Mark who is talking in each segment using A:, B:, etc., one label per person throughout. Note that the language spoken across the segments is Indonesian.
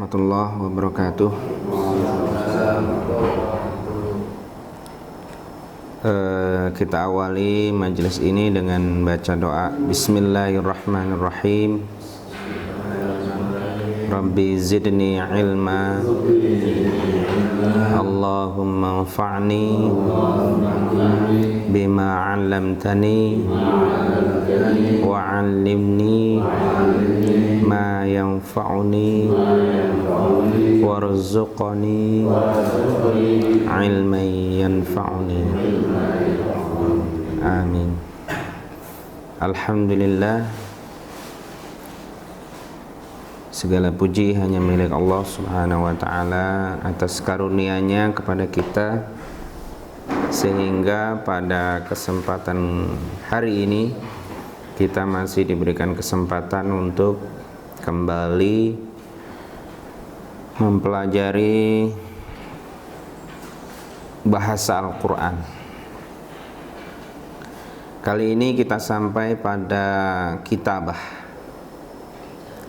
A: warahmatullahi wabarakatuh. Kita awali majelis ini dengan baca doa. Bismillahirrahmanirrahim. Rabbi zidni ilma, Allahumma anfa'ni bima 'allamtani wa 'allimni ma yanfa'uni warzuqni ilman yanfa'uni. Amin. Alhamdulillah, segala puji hanya milik Allah Subhanahu wa ta'ala atas karunia-Nya kepada kita, sehingga pada kesempatan hari ini kita masih diberikan kesempatan untuk kembali mempelajari bahasa Al-Quran. Kali ini kita sampai pada kitabah.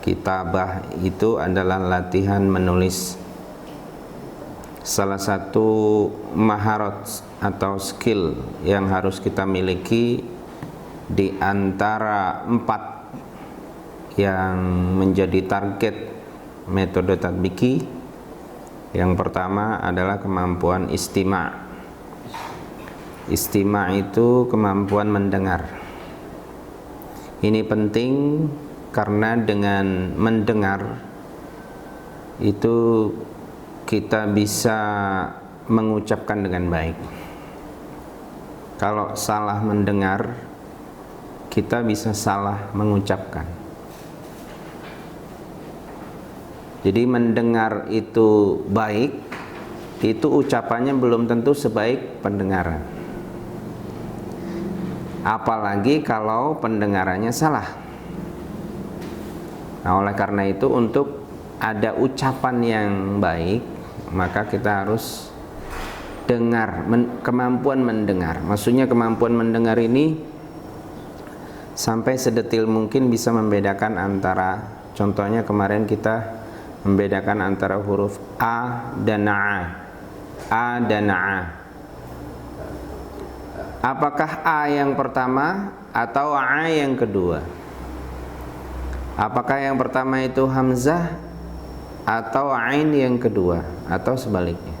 A: Kitabah itu adalah latihan menulis. Salah satu maharat atau skill yang harus kita miliki di antara 4 yang menjadi target metode tatbiki. Yang pertama adalah kemampuan istima'. Istima' itu kemampuan mendengar. Ini penting karena dengan mendengar itu kita bisa mengucapkan dengan baik. Kalau salah mendengar, kita bisa salah mengucapkan. Jadi mendengar itu baik, itu ucapannya belum tentu sebaik pendengaran. Apalagi kalau pendengarannya salah. Nah, oleh karena itu, untuk ada ucapan yang baik, maka kita harus dengar, kemampuan mendengar. Maksudnya kemampuan mendengar ini sampai sedetil mungkin bisa membedakan antara, contohnya kemarin kita membedakan antara huruf A dan A. A dan A. Apakah A yang pertama atau A yang kedua? Apakah yang pertama itu hamzah atau ain yang kedua, atau sebaliknya?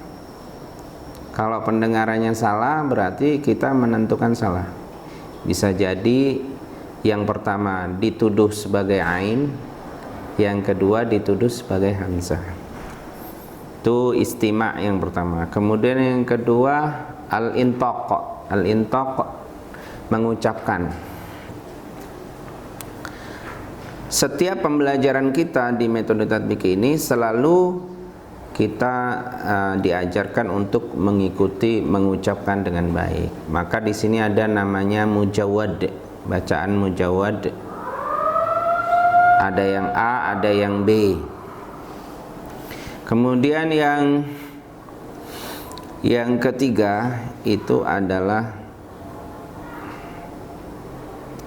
A: Kalau pendengarannya salah, berarti kita menentukan salah. Bisa jadi yang pertama dituduh sebagai ain, yang kedua dituduh sebagai hamzah. Itu istima' yang pertama. Kemudian yang kedua al-intaq. Al-intaq mengucapkan. Setiap pembelajaran kita di metode tatbik ini selalu kita diajarkan untuk mengikuti mengucapkan dengan baik. Maka di sini ada namanya mujawwad, bacaan mujawwad. Ada yang A, ada yang B. Kemudian yang ketiga itu adalah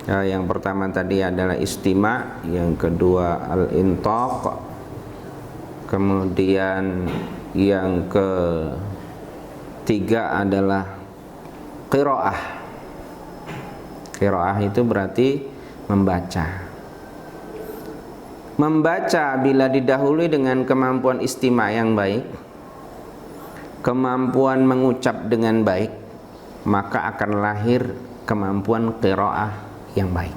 A: yang pertama tadi adalah istima', yang kedua al-intaq, kemudian yang ketiga adalah qiraah. Qiraah itu berarti membaca. Membaca bila didahului dengan kemampuan istima' yang baik, kemampuan mengucap dengan baik, maka akan lahir kemampuan qiraah yang baik.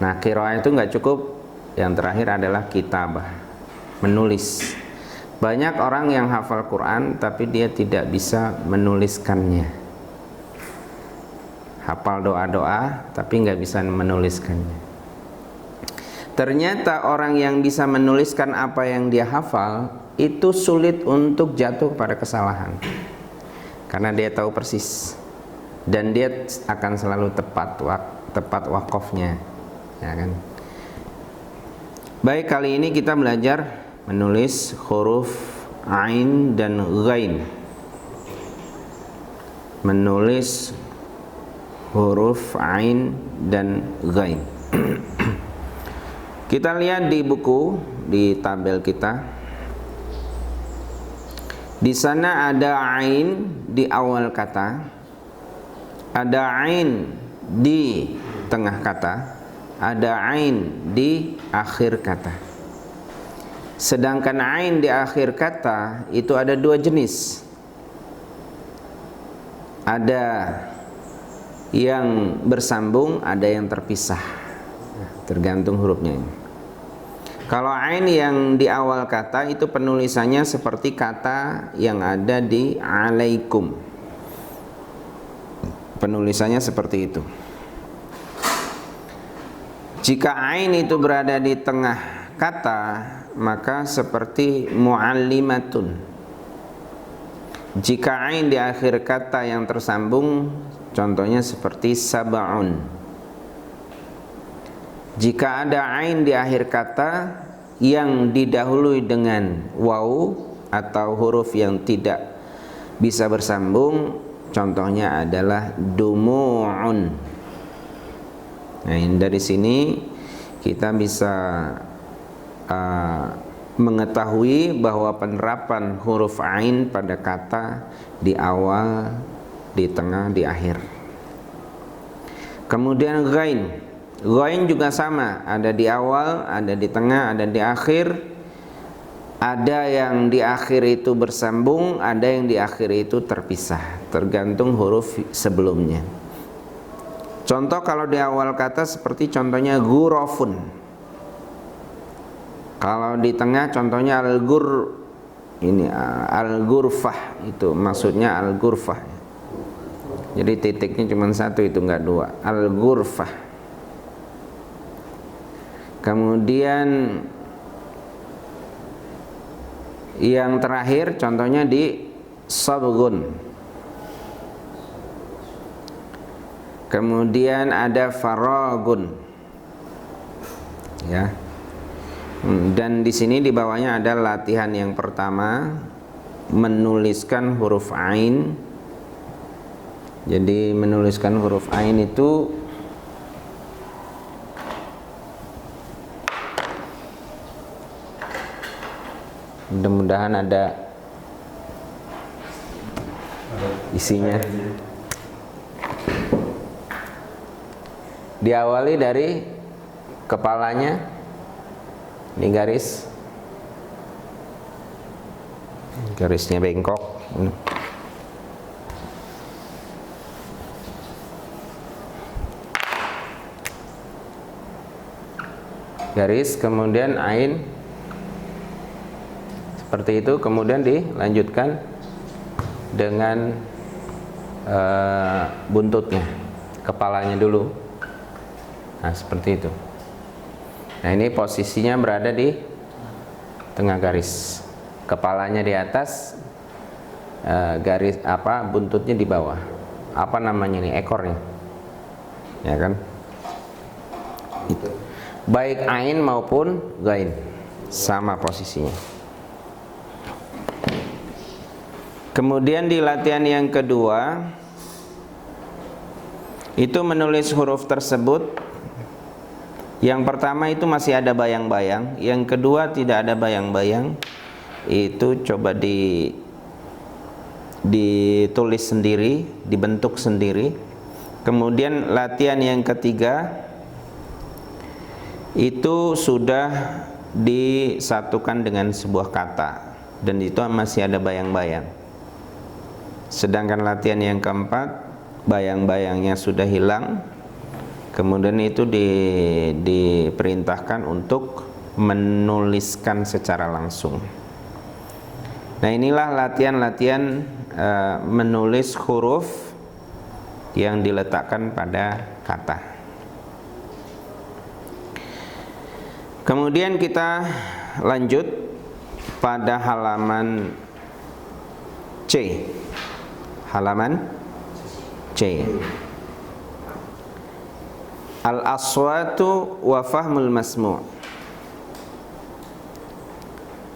A: Nah, qiraah itu nggak cukup. Yang terakhir adalah kitabah, menulis. Banyak orang yang hafal Quran tapi dia tidak bisa menuliskannya. Hafal doa-doa tapi nggak bisa menuliskannya. Ternyata orang yang bisa menuliskan apa yang dia hafal itu sulit untuk jatuh pada kesalahan, karena dia tahu persis. Dan dia akan selalu tepat wakofnya, ya kan? Baik, kali ini kita belajar menulis huruf ain dan ghain. Menulis huruf ain dan ghain. Kita lihat di buku di tabel kita. Di sana ada ain di awal kata, ada ain di tengah kata, ada ain di akhir kata. Sedangkan ain di akhir kata itu ada dua jenis. Ada yang bersambung, ada yang terpisah. Tergantung hurufnya ini. Kalau ain yang di awal kata itu penulisannya seperti kata yang ada di alaikum. Penulisannya seperti itu. Jika ain itu berada di tengah kata, maka seperti muallimatun. Jika ain di akhir kata yang tersambung, contohnya seperti sab'un. Jika ada ain di akhir kata yang didahului dengan waw atau huruf yang tidak bisa bersambung, contohnya adalah dumu'un. Nah, dari sini kita bisa mengetahui bahwa penerapan huruf ain pada kata di awal, di tengah, di akhir. Kemudian ghain. Ghain juga sama, ada di awal, ada di tengah, ada di akhir. Ada yang di akhir itu bersambung, ada yang di akhir itu terpisah, tergantung huruf sebelumnya. Contoh kalau di awal kata seperti contohnya ghurafun. Kalau di tengah contohnya al-ghurfah, itu maksudnya al-ghurfah. Jadi titiknya cuma satu, itu enggak dua, al-ghurfah. Kemudian yang terakhir contohnya di sabgun. Kemudian ada faragun. Ya. Dan di sini di bawahnya ada latihan yang pertama, menuliskan huruf ain. Jadi menuliskan huruf ain itu mudah-mudahan ada isinya. Diawali dari kepalanya, ini garisnya bengkok. Garis, kemudian ain seperti itu, kemudian dilanjutkan dengan buntutnya, kepalanya dulu. Nah, seperti itu. Nah, ini posisinya berada di tengah garis, kepalanya di atas, garis buntutnya di bawah. Apa namanya ini, ekornya, ya kan? Itu. Baik ain maupun ghain sama posisinya. Kemudian di latihan yang kedua itu menulis huruf tersebut. Yang pertama itu masih ada bayang-bayang, yang kedua tidak ada bayang-bayang. Itu coba ditulis sendiri, dibentuk sendiri. Kemudian latihan yang ketiga itu sudah disatukan dengan sebuah kata, dan itu masih ada bayang-bayang. Sedangkan latihan yang keempat, bayang-bayangnya sudah hilang, kemudian itu diperintahkan untuk menuliskan secara langsung. Nah, inilah latihan-latihan menulis huruf yang diletakkan pada kata. Kemudian kita lanjut pada halaman C. Halaman C. Al-aswatu wa fahmul masmu',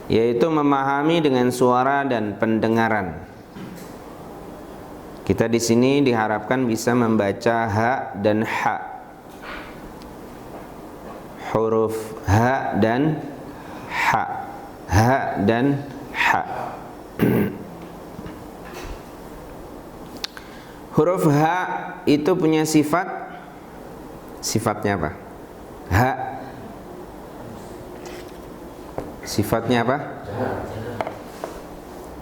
A: yaitu memahami dengan suara dan pendengaran. Kita di sini diharapkan bisa membaca ha dan ha, huruf ha dan ha. Ha dan ha. Huruf ha itu punya sifatnya apa? Ha. Sifatnya apa?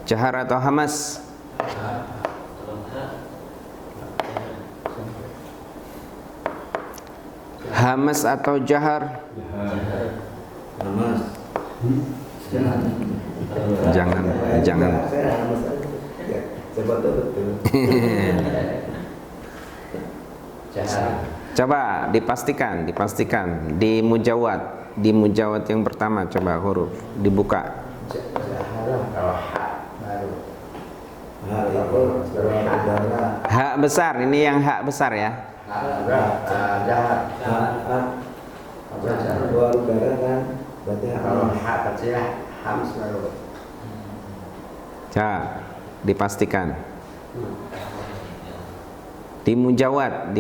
A: Jahar atau hamas? Hamas atau jahar?
B: Hamas.
A: Jangan. Coba dipastikan di mujawad yang pertama, coba huruf dibuka. Hak besar, ini yang hak besar ya.
B: Dua udara kan, berarti kalau hak kecil hamas baru.
A: Coba dipastikan. Di mujawad.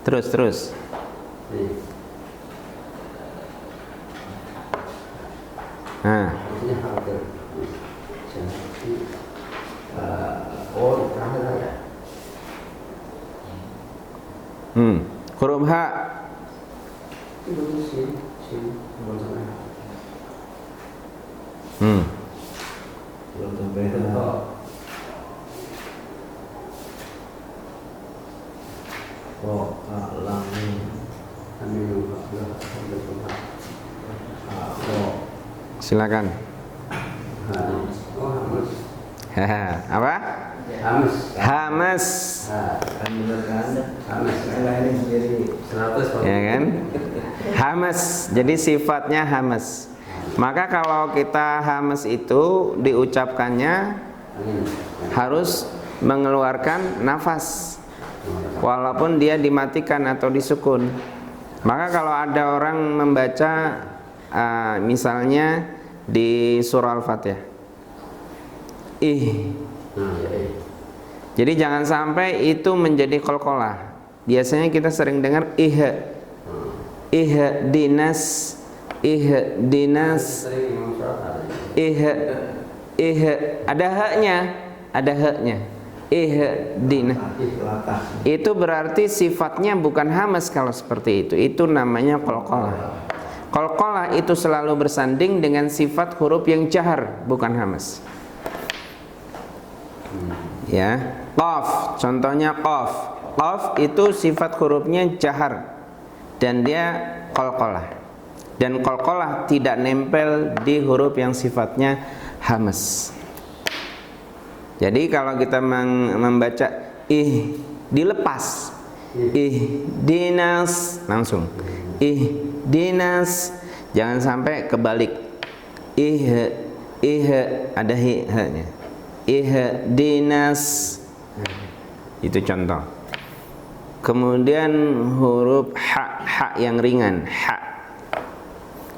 A: Terus. Nah. Huruf ha.
B: Belum sampai ha. Oh,
A: silakan. Apa? Hamas. Ya kan? Hamas. Jadi sifatnya hamas. Maka kalau kita hamas itu diucapkannya harus mengeluarkan nafas, walaupun dia dimatikan atau disukun. Maka kalau ada orang membaca misalnya di surah Al-Fatihah, jadi jangan sampai itu menjadi qalqalah. Biasanya kita sering dengar ihdinas, ada haknya. Ihdina. Itu berarti sifatnya bukan hamas kalau seperti itu. Itu namanya qalqalah. Qalqalah itu selalu bersanding dengan sifat huruf yang jahar, bukan hamas. Ya, qaf, contohnya qaf. Qaf itu sifat hurufnya jahar dan dia qalqalah. Dan qalqalah tidak nempel di huruf yang sifatnya hamas. Jadi kalau kita membaca dilepas, dinas langsung, dinas, jangan sampai kebalik, ada h-nya, dinas, itu contoh. Kemudian huruf ha yang ringan, ha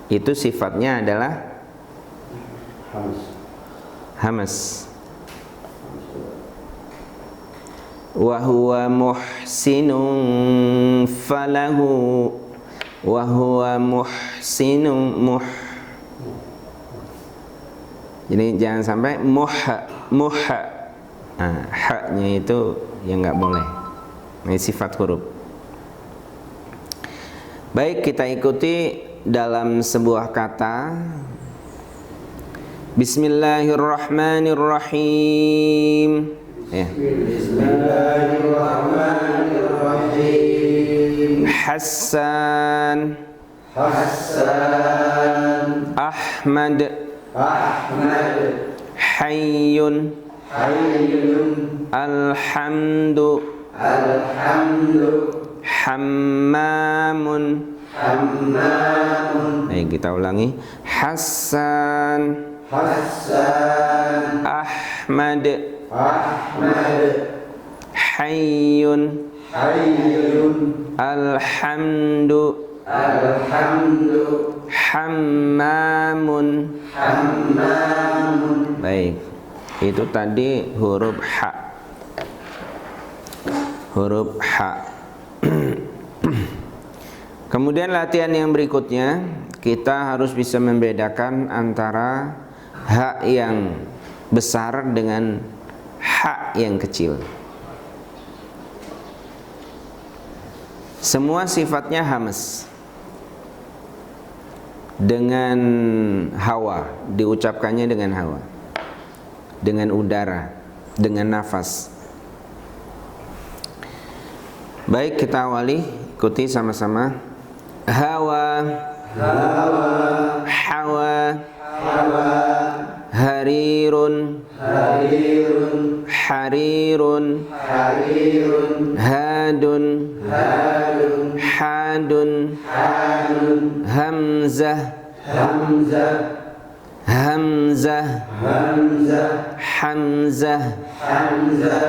A: itu sifatnya adalah hamas. Wa huwa muhsinun falahu, wa huwa muhsinun jadi jangan sampai muha. Nah, ha-nya itu yang nggak boleh. Ini sifat huruf. Baik, kita ikuti dalam sebuah kata. Bismillahirrahmanirrahim. Ya.
B: Bismillahirrahmanirrahim.
A: Hassan. Ahmad. Hayyun. Alhamdu. Hammamun. Baik, kita ulangi. Hassan. Ahmad. Hayyun. Alhamdu. Hammamun. Baik, itu tadi huruf ha. Kemudian latihan yang berikutnya, kita harus bisa membedakan antara ha yang besar dengan ha yang kecil. Semua sifatnya hamas, dengan hawa, diucapkannya dengan hawa, dengan udara, dengan nafas. Baik, kita awali, ikuti sama-sama. Hawa, hawa, hawa, hawa, harirun, harirun, harirun, harirun, hadun, hadun, hadun, hadun, hamzah, hamzah, hamzah, hamzah, hamzah, hamzah,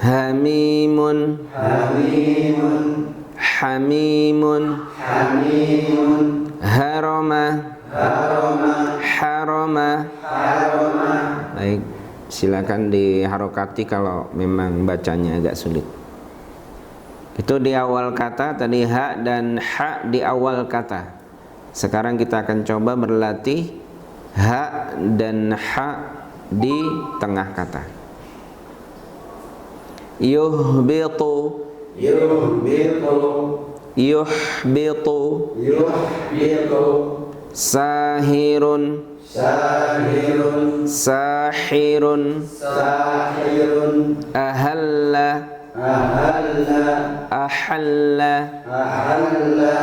A: hamimun, hamimun, hamimun, hamimun, harama, harama, harama, harama. Baik, silakan diharokati kalau memang bacanya agak sulit. Itu di awal kata tadi, ha dan ha di awal kata. Sekarang kita akan coba berlatih ha dan ha di tengah kata. Yuhbitu, yuhbitu, yuhbitu, yuhbitu, sahirun, sahirun, sahirun, sahirun, ahalla, ahalla, ahalla, ahalla,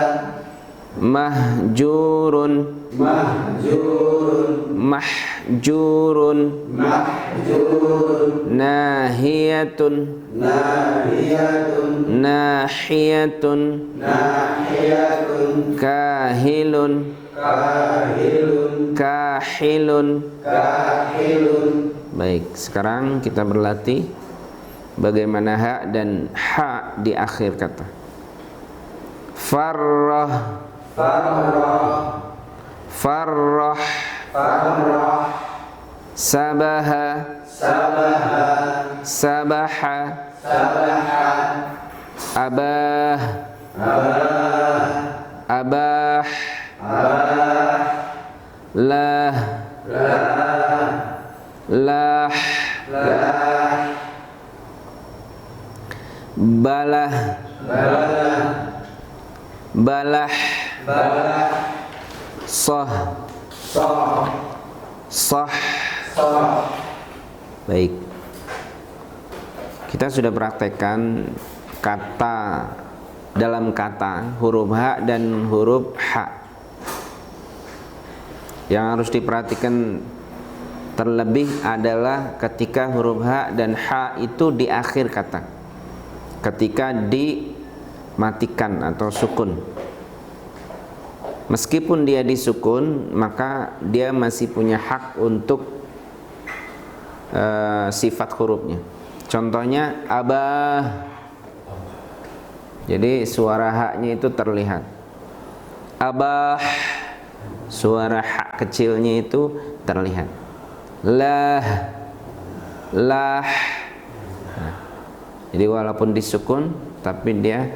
A: mahjurun, mahjurun, mahjurun, mahjurun, nahiyatun, nahiyatun, nahiyatun, nahiyatun, kahilun, kahilun, kahilun, kahilun. Baik, sekarang kita berlatih bagaimana ha dan ha di akhir kata. Farrah, farrah, farrah, farrah, sabaha, sabaha, sabaha, sabaha, abah, abah, abah, abah, lah, lah, lah, lah, balah, balah, balah, balah, sah, sah, sah, sah. Baik, kita sudah praktekkan kata dalam kata huruf ha dan huruf ha. Yang harus diperhatikan terlebih adalah ketika huruf ha dan ha itu di akhir kata, ketika dimatikan atau sukun. Meskipun dia disukun, maka dia masih punya hak untuk sifat hurufnya. Contohnya abah, jadi suara ha-nya itu terlihat. Abah, suara ha kecilnya itu terlihat. Lah, lah. Nah, jadi walaupun disukun, tapi dia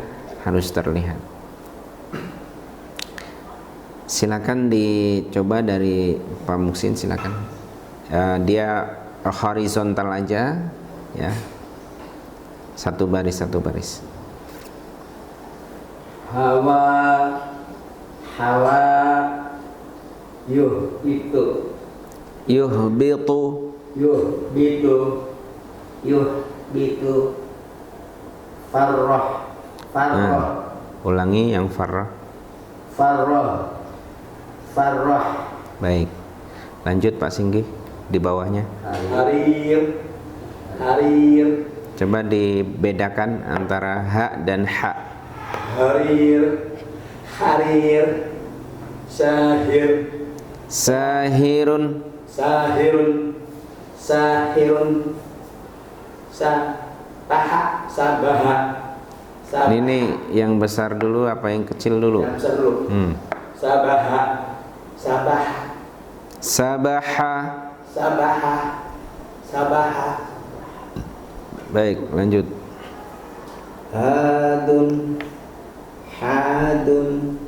A: harus terlihat. Silakan dicoba dari Pak Muksin, silakan. Dia horizontal aja, ya. Satu baris, satu baris.
B: Hawa, hawa, yuhbitu,
A: Yuhbitu,
B: yuhbitu, yuhbitu, farrah, farrah,
A: ulangi yang farrah.
B: farrah, farrah.
A: Baik, lanjut Pak Singgi di bawahnya.
B: Harir, harir,
A: Coba dibedakan antara ha dan ha.
B: harir, harir, sahir,
A: Sahirun,
B: sahirun, sahirun, sabaha, sabaha, sabaha.
A: ini yang besar dulu apa yang kecil dulu?
B: Yang besar dulu. Sabaha, sabaha,
A: Sabaha.
B: sabaha, sabaha.
A: Baik, lanjut.
B: Hadun, hadun,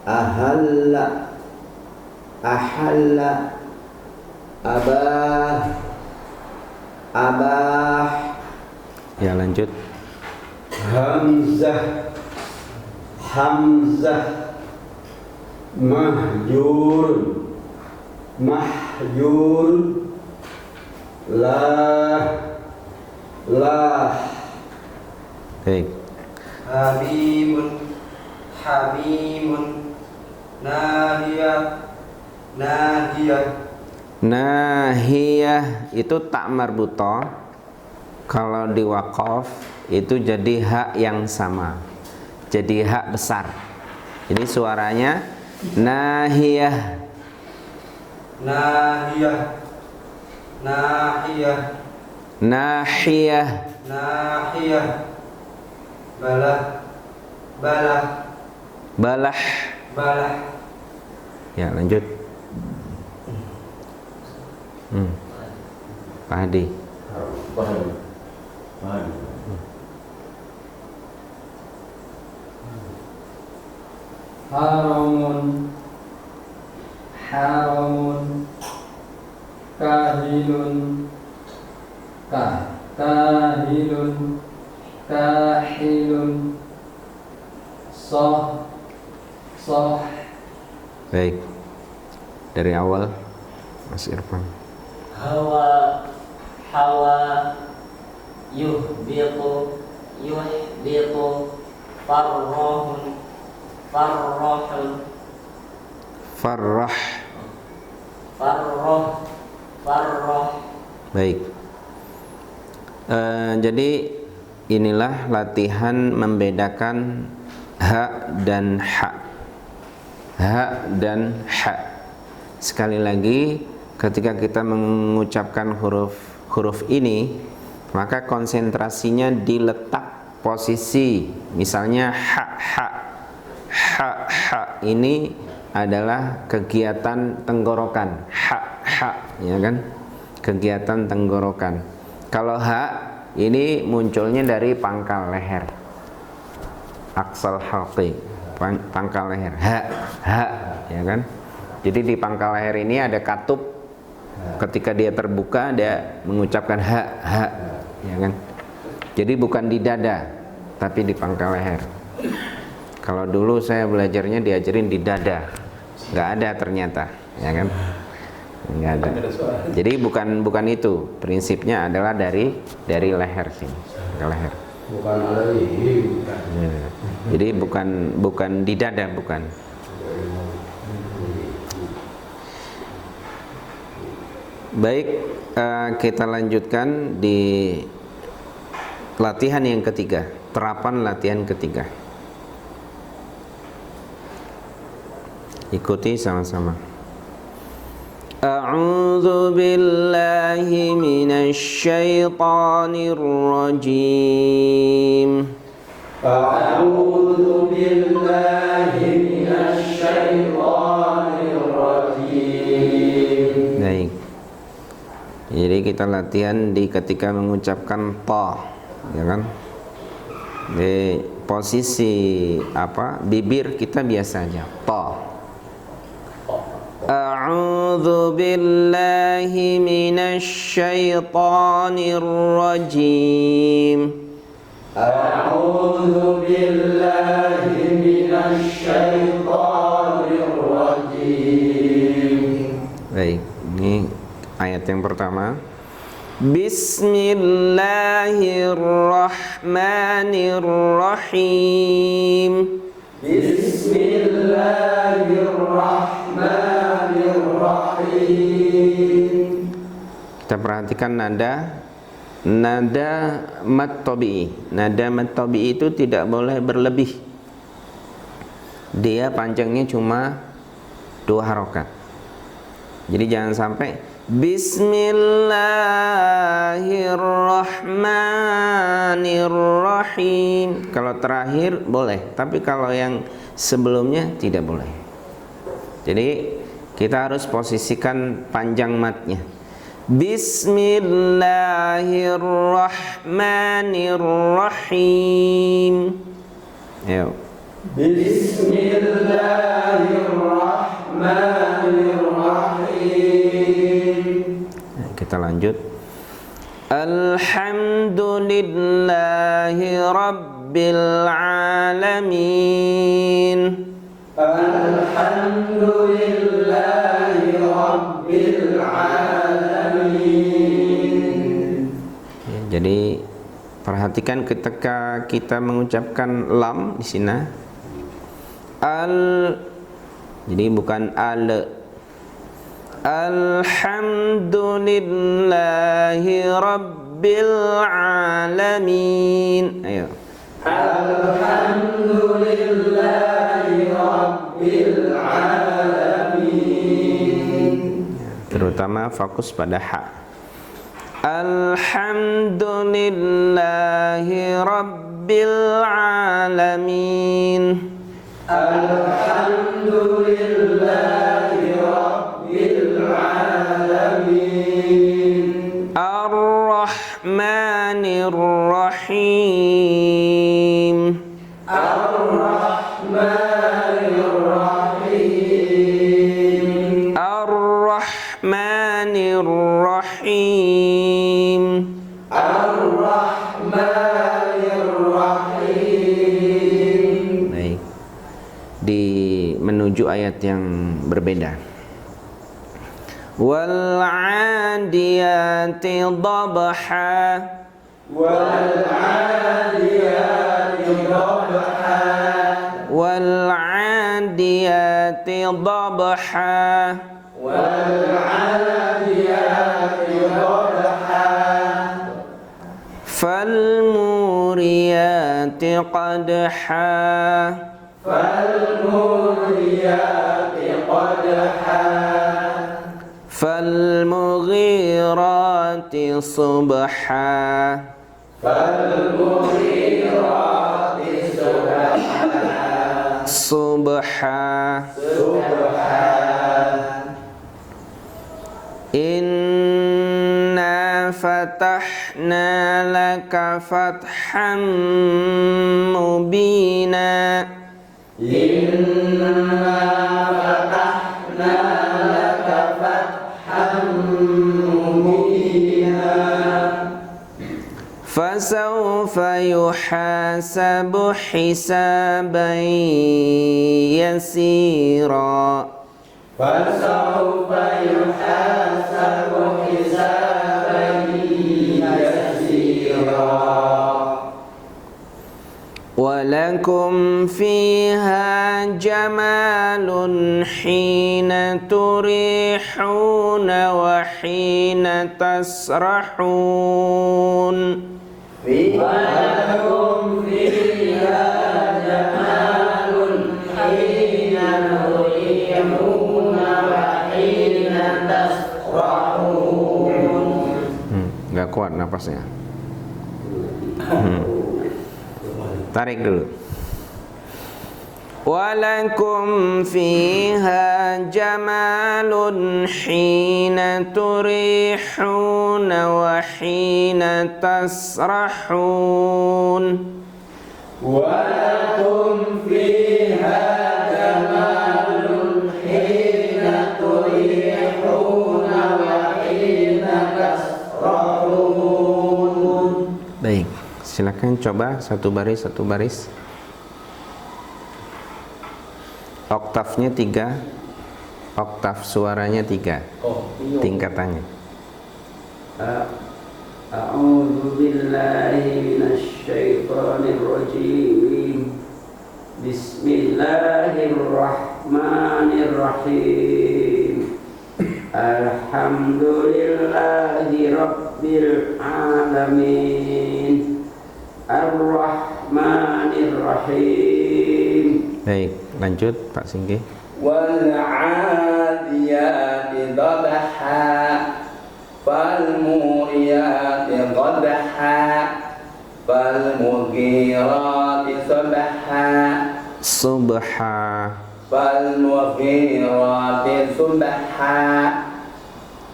B: ahalla, ahalla, abah, abah.
A: Ya, lanjut.
B: Hamzah, hamzah, mahjur, mahjur, lah, lah.
A: Baik.
C: Habibun, habimun, nahiyah, nahiyah.
A: Nahiyah itu tak marbutoh. Kalau di waqaf itu jadi hak yang sama, jadi hak besar. Jadi suaranya nahiyah,
C: Nahiyah, nahiyah,
A: nahiyah.
C: nahiyah. Balah, balah,
A: Balah.
C: balah.
A: Ya, lanjut. Pak Hadi.
D: Haramun, haramun, kahilun, kahilun, kahilun, soh, soh.
A: Baik. Dari awal Mas Irfan.
E: Hawa, hawa, yuhbitu, yuhbitu, farrohun, farrohun,
A: Farrah.
E: farroh, farroh.
A: Baik. Jadi inilah latihan membedakan ha dan ha. Ha dan ha. Sekali lagi, ketika kita mengucapkan huruf ini, maka konsentrasinya diletak posisi. Misalnya ha ha. Ha ha ini adalah kegiatan tenggorokan. Ha ha, ya kan? Kegiatan tenggorokan. Kalau ha ini munculnya dari pangkal leher. Aksal halqi, pangkal leher. Ha ha, ya kan? Jadi di pangkal leher ini ada katup. Ketika dia terbuka, dia mengucapkan ha ha, ya kan? Jadi bukan di dada, tapi di pangkal leher. Kalau dulu saya belajarnya diajarin di dada, nggak ada ternyata, ya kan? Nggak ada. Jadi bukan itu. Prinsipnya adalah dari leher sini, ke leher.
B: Bukan alaihi, bukan.
A: Ya. Jadi bukan di dada, bukan. Baik, kita lanjutkan di latihan yang ketiga, terapan latihan ketiga. Ikuti sama-sama. A'udzu billahi minasy syaithanir rajim.
B: A'udzu billahi minasy syaithanir rajim.
A: Baik. Jadi kita latihan di ketika mengucapkan ta, ya kan? Di posisi apa? Bibir kita biasa aja, ta. A'udzu billahi minasy syaithanir rajim.
B: A'udzu billahi minasy syaithanir rajim.
A: Baik, ini ayat yang pertama. Bismillahirrahmanirrahim.
B: Bismillahirrahmanirrahim.
A: Kita perhatikan nada mad tabi'i. Nada mad tabi'i itu tidak boleh berlebih. Dia panjangnya cuma 2 harokat. Jadi jangan sampai Bismillahirrahmanirrahim. Kalau terakhir boleh, tapi kalau yang sebelumnya tidak boleh. Jadi kita harus posisikan panjang matnya. Bismillahirrahmanirrahim. Ayo.
D: Bismillahirrahmanirrahim.
A: Kita lanjut. Alhamdulillahi Rabbil Alamin.
D: Alhamdulillahi Rabbil Alamin.
A: Ya, jadi perhatikan ketika kita mengucapkan lam di sini. Jadi bukan al. Alhamdulillahi Rabbil Alamin. Ayo.
D: Alhamdulillahi Rabbil Alamin.
A: Terutama fokus pada ha. Alhamdulillahi Rabbil Alamin. Alhamdulillahi Rabbil Alamin. Ar-Rahmanir Rahim. Ar-Rahmanir Rahim. Ar-Rahmanir Rahim. Ar-Rahmanir Rahim. Baik. Di menuju ayat yang berbeda. Wal 'adiyati dhabha. Wal 'adiyati dhabha. Wal 'adiyati dhabha. Wal 'adiyati dhabha. Fal muriyati qadha. فالموريات قدحا فالمغيرات صبحا فالمغيرات صبحا إنا فتحنا لك فتحا مبينا إنا فتحنا لك فتحا مبينا فسوف يحاسب حسابا يسيرا فسوف يحاسب حسابا يسيرا ولكم فيها جمال حين تريحون وحين تسرحون ولكم فيها جمال حين تريحون وحين تسرحون. Nggak kuat napasnya. Tarik dulu. Walakum fiha jamalun hina turihun wa hina tasrahun. Walakum fiha jamalun hina turihun wa hina tasrahun. Baik. Silakan coba satu baris. Oktavnya 3, oktav suaranya 3, tingkatannya.
F: A'udzu billahi minasy syaithanir rajim. Bismillahirrahmanirrahim. Alhamdulillahi rabbil alamin. Ar-Rahmanir Rahim.
A: Baik, lanjut Pak Singgi.
F: Wal 'adiyati dhabha. Fal muriyati qadha. Fal mughirati subha. Fal mughirati subha.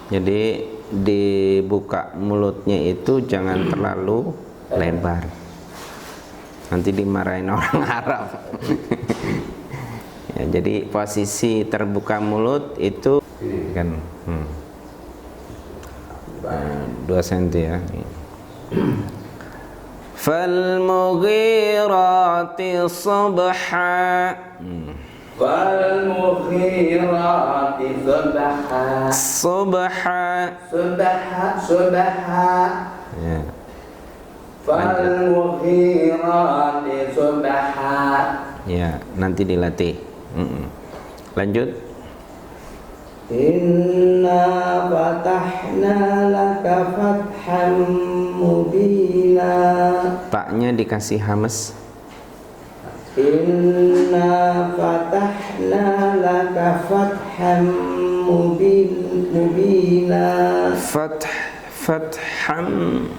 F: Jadi dibuka mulutnya itu jangan terlalu lebar.
A: nanti dimarahin orang Arab. Ya, jadi posisi terbuka mulut itu kan 2 cm ya. Falmughirati subha.
F: Falmughirati subha. Subha.
A: Ya.
F: Falmughirati subha.
A: Ya, nanti dilatih. Lanjut.
D: Inna fatahna laka fatham mubina.
A: Taknya dikasih hamas.
D: Inna fatahna laka fatham mubina.
A: Fatham.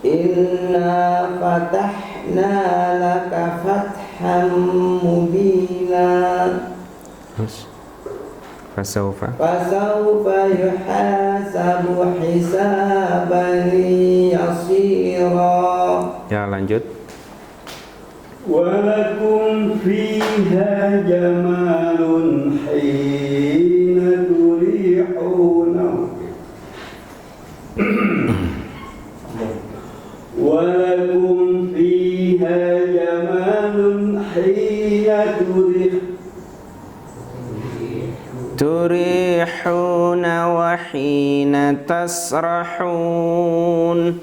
D: Inna fatahna laka fatham mubina.
A: Fasawfa.
D: Fasawfa yuhasabu hisaban yasira.
A: Ya, lanjut.
G: Walakum fiha jamalun hina turihuna. Walakum fiha jamalun hina
A: turihuna wa hina tasrahun.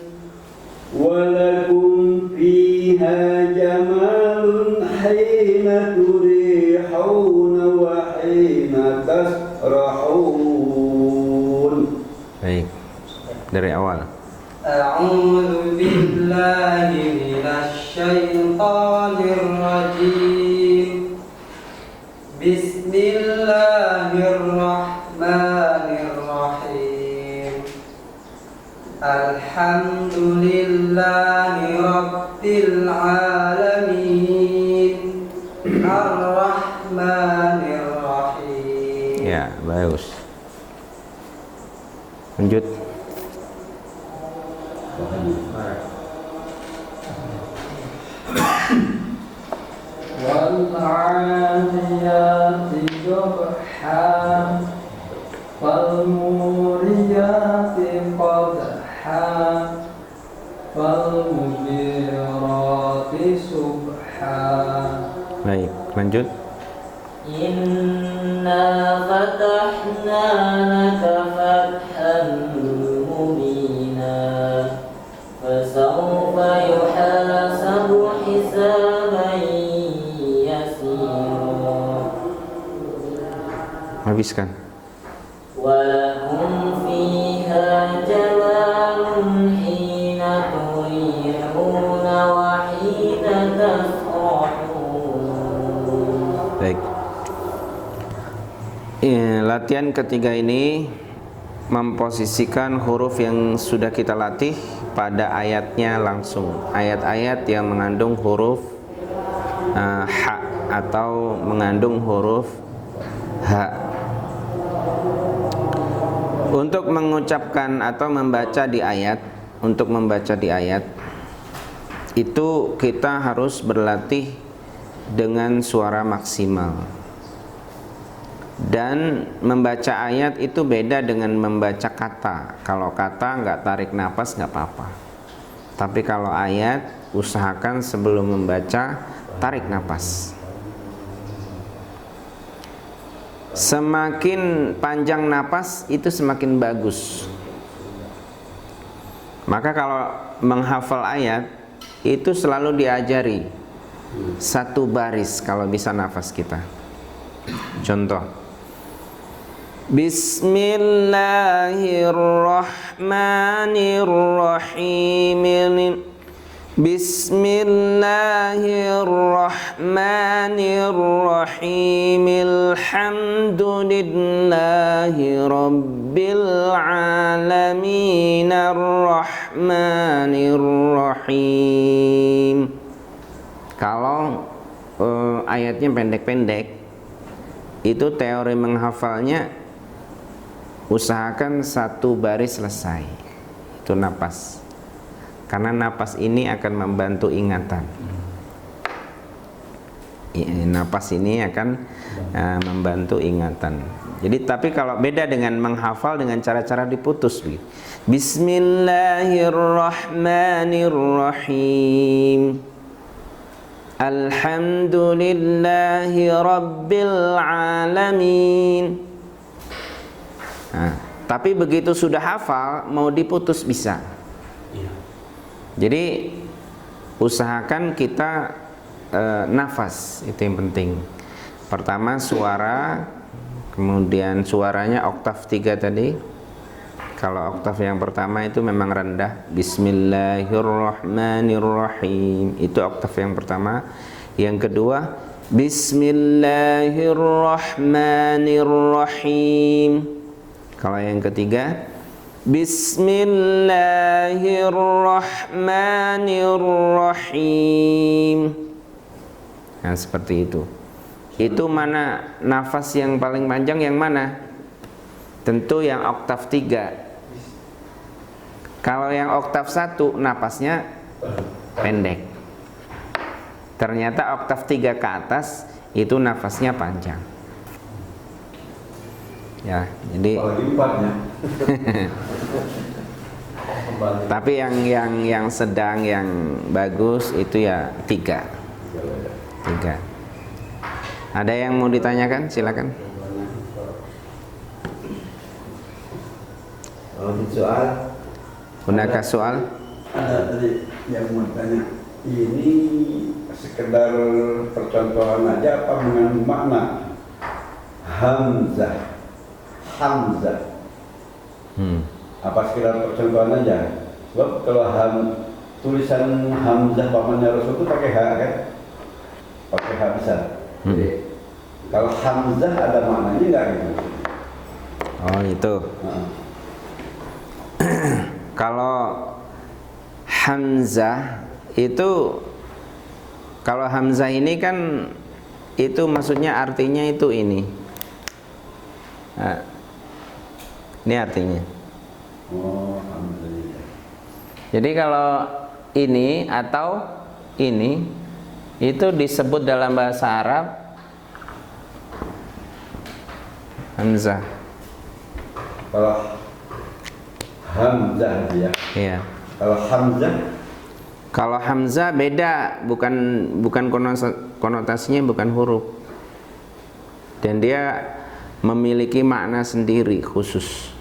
G: Walakum fiha jamalun hina turihuna wa hina tasrahun.
A: Baik, dari awal.
C: A'udzu billahi minasy syaithanir rajim. Bismillahirrahmanirrahim. Alhamdulillahi rabbil alamin. Ar-Rahmanir Rahim.
A: Ya, bagus. Lanjut.
D: Wal-'adiyati dhabha wal-muriyati qadha wal-mughirati subha.
A: Baik, lanjut.
E: Inna fatahna laka fathan mubina. Fasawfa yuhasabu hisaban yasira.
A: Habiskan.
E: Walakum fiha jamalun hina turihuna wa hina tasrahun.
A: Baik. Latihan ketiga ini memposisikan huruf yang sudah kita latih pada ayatnya langsung. Ayat-ayat yang mengandung huruf ha atau mengandung huruf ha. Untuk mengucapkan atau membaca di ayat, untuk membaca di ayat itu kita harus berlatih dengan suara maksimal. Dan membaca ayat itu beda dengan membaca kata. Kalau kata nggak tarik nafas nggak apa-apa. Tapi kalau ayat, usahakan sebelum membaca tarik nafas. Semakin panjang napas itu semakin bagus. Maka kalau menghafal ayat itu selalu diajari satu baris kalau bisa nafas kita. Contoh, Bismillahirrahmanirrahim. Bismillahirrahmanirrahim. Alhamdulillahi rabbil alamin. Arrahmanirrahim. Kalau ayatnya pendek-pendek, itu teori menghafalnya usahakan satu baris selesai. Itu napas. karena napas ini akan membantu ingatan. Napas ini akan membantu ingatan. Jadi tapi kalau beda dengan menghafal dengan cara-cara diputus begitu. Bismillahirrahmanirrahim. Alhamdulillahi rabbil alamin. Nah, tapi begitu sudah hafal mau diputus bisa. Jadi usahakan kita nafas, itu yang penting. Pertama suara, kemudian suaranya oktav 3 tadi. Kalau oktav yang pertama itu memang rendah, Bismillahirrahmanirrahim, itu oktav yang pertama. Yang kedua, Bismillahirrahmanirrahim. Kalau yang ketiga, Bismillahirrahmanirrahim. Nah, seperti itu. Itu mana nafas yang paling panjang yang mana? Tentu yang oktav 3. Kalau yang oktav 1 napasnya pendek. Ternyata oktav 3 ke atas itu nafasnya panjang. Ya, jadi tapi yang sedang, yang bagus itu ya 3. Ada yang mau ditanyakan? Silakan.
B: Soal.
A: Gunakan soal.
G: Ada tadi yang mau tanya, ini sekedar percontohan aja apa mengandung makna? Hamzah. Apa sekedar percontohan aja? Sebab kalau tulisan Hamzah pamannya Rasul itu pakai H kan? Pakai H besar. Jadi kalau Hamzah ada maknanya nggak gitu?
A: Oh itu. Kalau Hamzah itu, kalau Hamzah ini kan itu maksudnya artinya itu ini. Nah, ini artinya.
G: Oh, alhamdulillah.
A: Jadi kalau ini atau ini itu disebut dalam bahasa Arab Hamzah.
G: Kalau Hamzah ya.
A: Iya.
G: Kalau
A: Hamzah beda, bukan konotasinya bukan huruf. Dan dia memiliki makna sendiri khusus.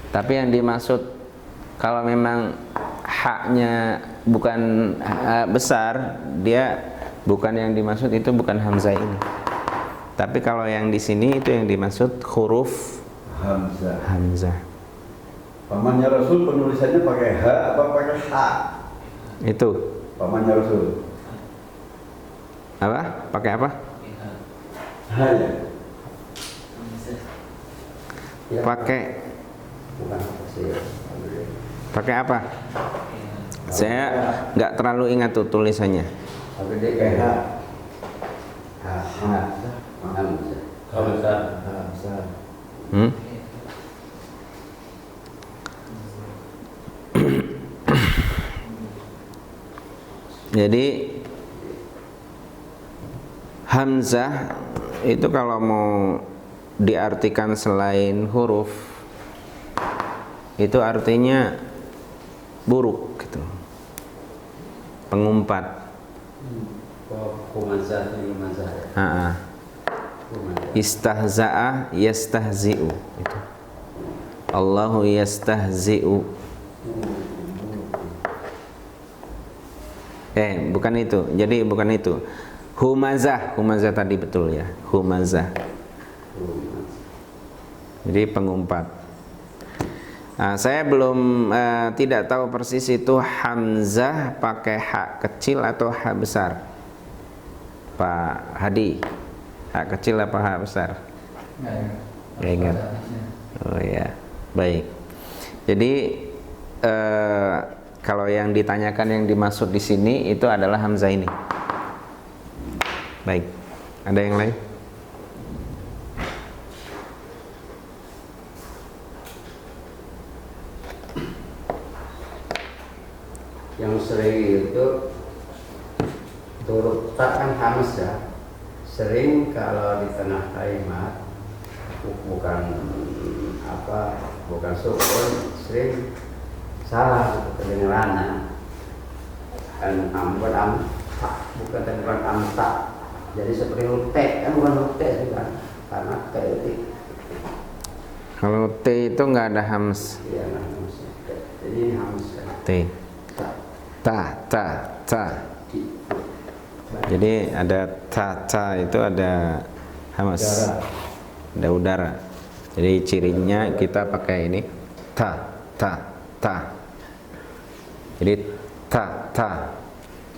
A: Tapi yang dimaksud kalau memang haknya bukan besar, dia bukan yang dimaksud, itu bukan Hamzah ini. Tapi kalau yang di sini itu yang dimaksud huruf Hamzah.
G: Pamannya Rasul penulisannya pakai H apa pakai H?
A: Itu.
G: Pamannya Rasul.
A: Apa? Pakai apa?
G: H ya.
A: Pakai apa? Saya nggak terlalu ingat tuh tulisannya.
B: Tapi dia kayak Hamzah.
A: Jadi Hamzah itu kalau mau diartikan selain huruf itu artinya buruk gitu, pengumpat. Istahza'a yastahzi'u itu. Allahu yastahzi'u. Bukan itu. Jadi bukan itu. Humazah tadi betul ya. Humazah. Jadi pengumpat. Saya belum tidak tahu persis itu Hamzah pakai H kecil atau H besar. Pak Hadi, H kecil apa H besar? Nggak ingat. Oh ya, baik. Jadi kalau yang ditanyakan yang dimaksud di sini itu adalah Hamzah ini. Baik. Ada yang lain?
B: yang sering itu turut tak kan hamzah sering kalau di tengah kalimat bukan sukun sering salah kedengarannya bukan amta jadi seperti lute kan bukan lute kan karena te itu
A: Kalau T itu nggak ada hams.
B: iya nggak hams jadi ini hams kan
A: T. Ta. Jadi ada ta itu ada hams. Ada udara. Jadi cirinya kita pakai ini ta. Jadi ta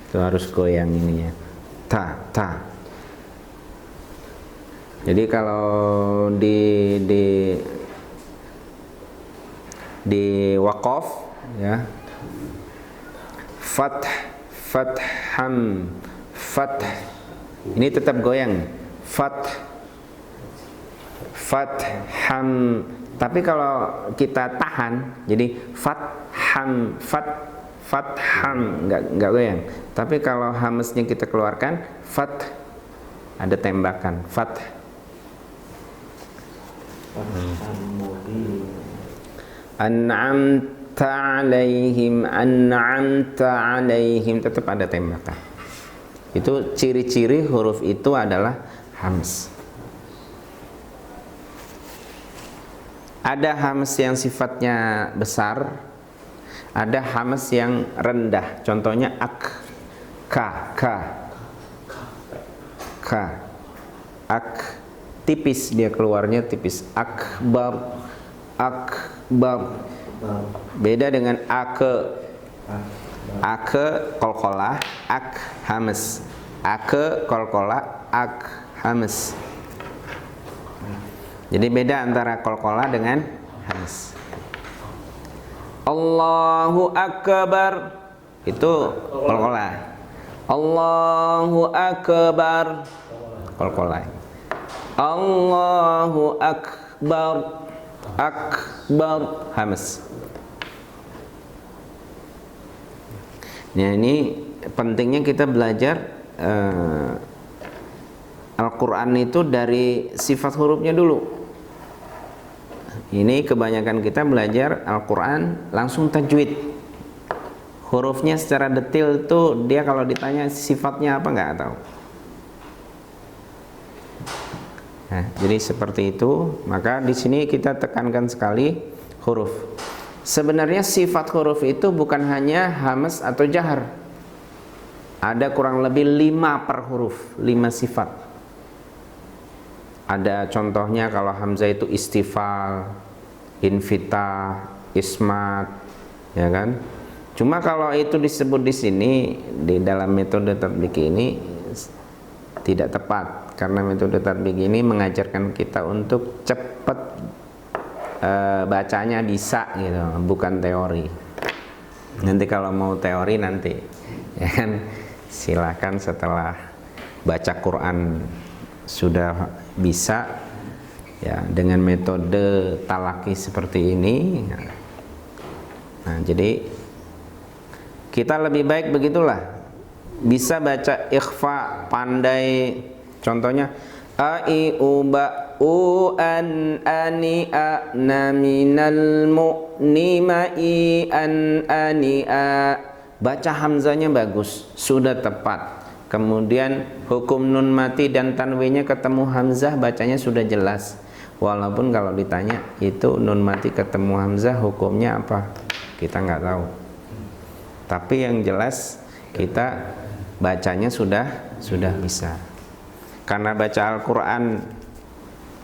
A: itu harus goyang ininya. Ta. Jadi kalau di waqaf ya, fatham ini tetap goyang, fatham. Tapi kalau kita tahan, jadi fatham, nggak goyang. Tapi kalau hamsnya kita keluarkan, ada tembakan, An'amta alaihim tetap ada tembakan. Itu ciri-ciri huruf itu adalah hams. Ada hams yang sifatnya besar, ada hams yang rendah. Contohnya ak tipis, dia keluarnya tipis. Akbar. Beda dengan ake qalqalah, ak hamas. Ake qalqalah, ak hamas. Jadi beda antara qalqalah dengan hamas. Allahu akbar itu qalqalah. Allahu akbar qalqalah. Allahu akbar hamas. Nah, ini pentingnya kita belajar Al-Quran itu dari sifat hurufnya dulu. Ini kebanyakan kita belajar Al-Quran langsung tajwid. Hurufnya secara detail itu dia kalau ditanya sifatnya apa nggak tahu. Nah, jadi seperti itu. Maka di sini kita tekankan sekali huruf. Sebenarnya sifat huruf itu bukan hanya hamas atau jahar. Ada kurang lebih 5 per huruf, 5 sifat. Ada contohnya kalau hamzah itu istifal, infitah, ismat, ya kan? Cuma kalau itu disebut di sini di dalam metode tatbik ini tidak tepat. Karena metode tatbik ini mengajarkan kita untuk cepat bacanya bisa gitu, bukan teori. Nanti kalau mau teori nanti, ya kan, silakan setelah baca Quran sudah bisa, ya dengan metode talaki seperti ini. Nah, jadi kita lebih baik begitulah, bisa baca ikhfa, pandai. Contohnya a i u ba u an ani a na minal mu ni ma i an ani a. Baca hamzanya bagus, sudah tepat. Kemudian hukum nun mati dan tanwinnya ketemu hamzah, bacanya sudah jelas. Walaupun kalau ditanya itu nun mati ketemu hamzah hukumnya apa, kita nggak tahu. Tapi yang jelas kita bacanya sudah bisa. Karena baca Al-Quran,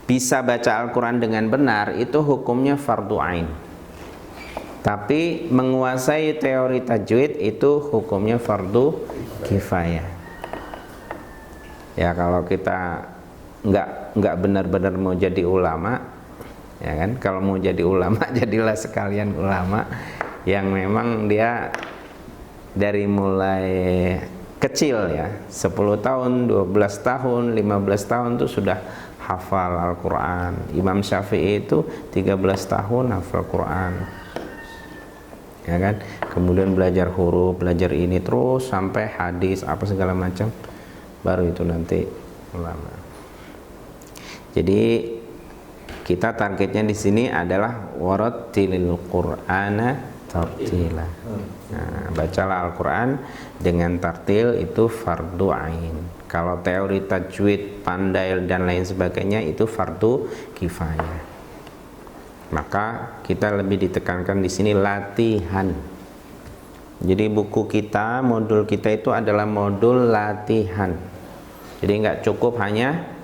A: bisa baca Al-Quran dengan benar, itu hukumnya fardu ain. Tapi menguasai teori tajwid itu hukumnya fardu kifayah. Ya kalau kita nggak benar-benar mau jadi ulama, ya kan? Kalau mau jadi ulama, jadilah sekalian ulama yang memang dia dari mulai kecil ya, 10 tahun, 12 tahun, 15 tahun itu sudah hafal Al-Quran. Imam Syafi'i itu 13 tahun hafal Quran. ya kan? Kemudian belajar huruf, belajar ini terus sampai hadis apa segala macam, baru itu nanti ulama. Jadi kita targetnya di sini adalah warattilil Qur'ana tartila. Nah, bacalah Al-Qur'an dengan tartil itu fardu ain. Kalau teori tajwid, pandai dan lain sebagainya itu fardu kifayah. Maka kita lebih ditekankan di sini latihan. Jadi buku kita, modul kita itu adalah modul latihan. Jadi nggak cukup hanya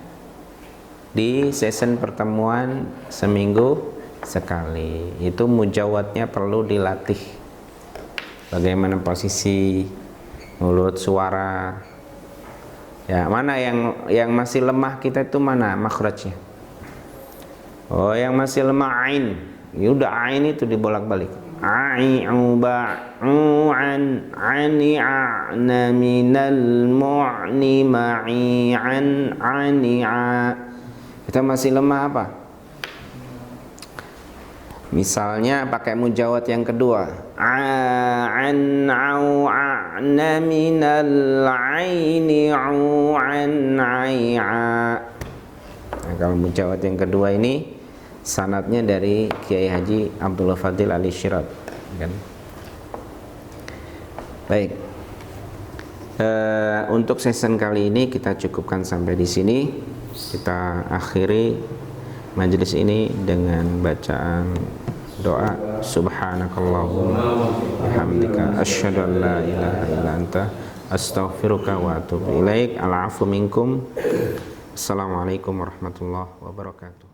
A: di session pertemuan seminggu sekali. Itu mujawadnya perlu dilatih. Bagaimana posisi mulut, suara. Ya, mana yang masih lemah kita itu mana makhrajnya? Oh, yang masih lemah ain. Ya udah ain itu dibolak-balik. Ai uba an ani ana minal mu'ni ma'i an ani a. Kita masih lemah apa? Misalnya pakai mujawad yang kedua, an au ana minal aini au an ai'a. Nah, kalau mujawad yang kedua ini sanadnya dari Kiai Haji Abdullah Fadil Ali Syirab, kan? Baik. Untuk session kali ini kita cukupkan sampai di sini. Kita akhiri majelis ini dengan bacaan doa subhanakallahumma bihamdika asyhadu an la ilaha illa anta astaghfiruka wa atubu ilaik. Al-'afwu minkum. Assalamualaikum warahmatullahi wabarakatuh.